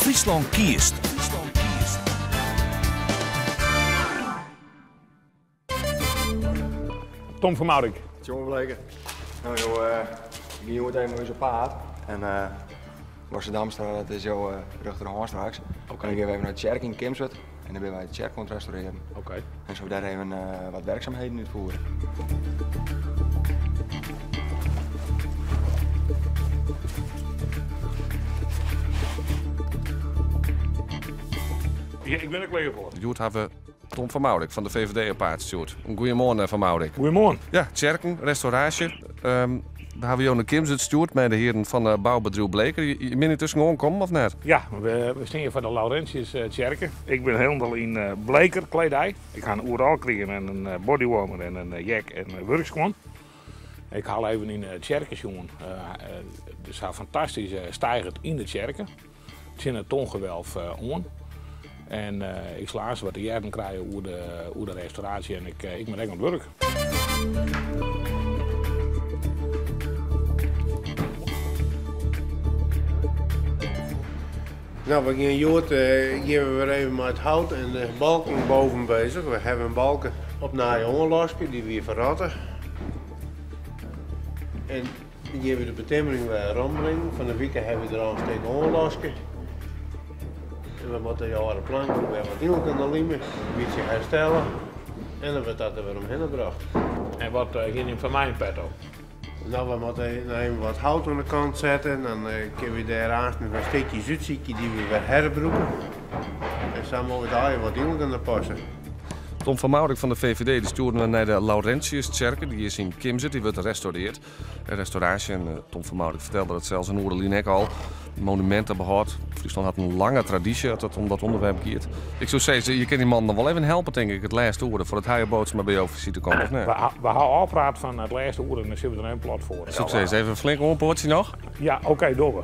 Friesland kiest. Tom van Maurik. Jongen bleken. Nou joh, ik ging het even eens op paard. En Amsterdam, dat is jouw rechterhand straks. Oké. En dan gaan we even naar de kerk in Kimswerd. En dan ben wij de kerk aan het restaureren. Oké. En zo daar even wat werkzaamheden uitvoeren. Ja, ik ben er klaar voor. Joet hebben we Tom van Maurik van de VVD op paard stuurt. Goedemorgen Van Maurik. Goedemorgen. Ja, kerken, restauratie. We hebben jou naar Kims het stuurt met de heren van het bouwbedrijf Bleker. Je bent er tussendoor komen of net? Ja, we staan hier voor de Laurentius Tjerken. Ik ben helemaal in bleker kledij. Ik ga een ooral krijgen en een bodywarmer en een jack en een workskwan. Ik haal even in Tjerken, jongen. Het is fantastisch stijgend in de Tjerken. Het zit een tongewelf aan. En ik sla ze wat de jaren krijgen over de restauratie en ik ben echt aan het werk. Nou, we gaan Jood weer even met het hout en de balken boven bezig. We hebben een balken op naar je onlasje, die weer verratten. En dan geven we de betemmering weer rondbrengen. Van de week hebben we er al een stuk onlasje. En we moeten de jaren planken weer wat in kunnen lijmen, een beetje herstellen. En dan wordt dat er weer omheen gebracht. En wat ging je van mijn petto? Nou, we moeten even wat hout aan de kant zetten en dan kunnen we daarnaast nog een stukje zuurziekje die we weer herbroeken. En zo moeten we daar wat in kunnen passen. Tom van Maurik van de VVD die stuurde naar de Laurentius-kerken. Die is in Kimzit, die wordt gerestaureerd. Een restauratie en Tom van Maurik vertelde dat zelfs in Oerdelien al. Monumenten behoud. Friesland had een lange traditie dat het om dat onderwerp gaat. Ik zou zeggen, je kan die man dan wel even helpen, denk ik, het laatste oorden voor het Heijenboots maar bij jou visite komt, of nee? We houden afpraat van het laatste oer en dan zitten we er een plat voor. Succes, even een flink ompoortje nog. Ja, oké, door we.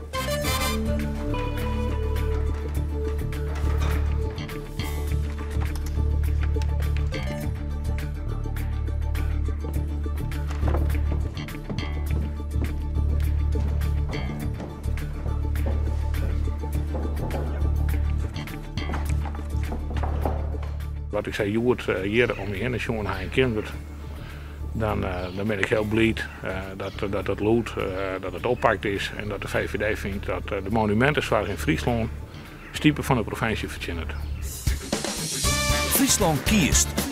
Wat ik zei, Joert, hier om je heen, als jongen een kind wordt, dan ben ik heel blij dat het loopt, dat het oppakt is en dat de VVD vindt dat de monumentenzorg in Friesland stiepen van de provincie verzinnen. Friesland kiest.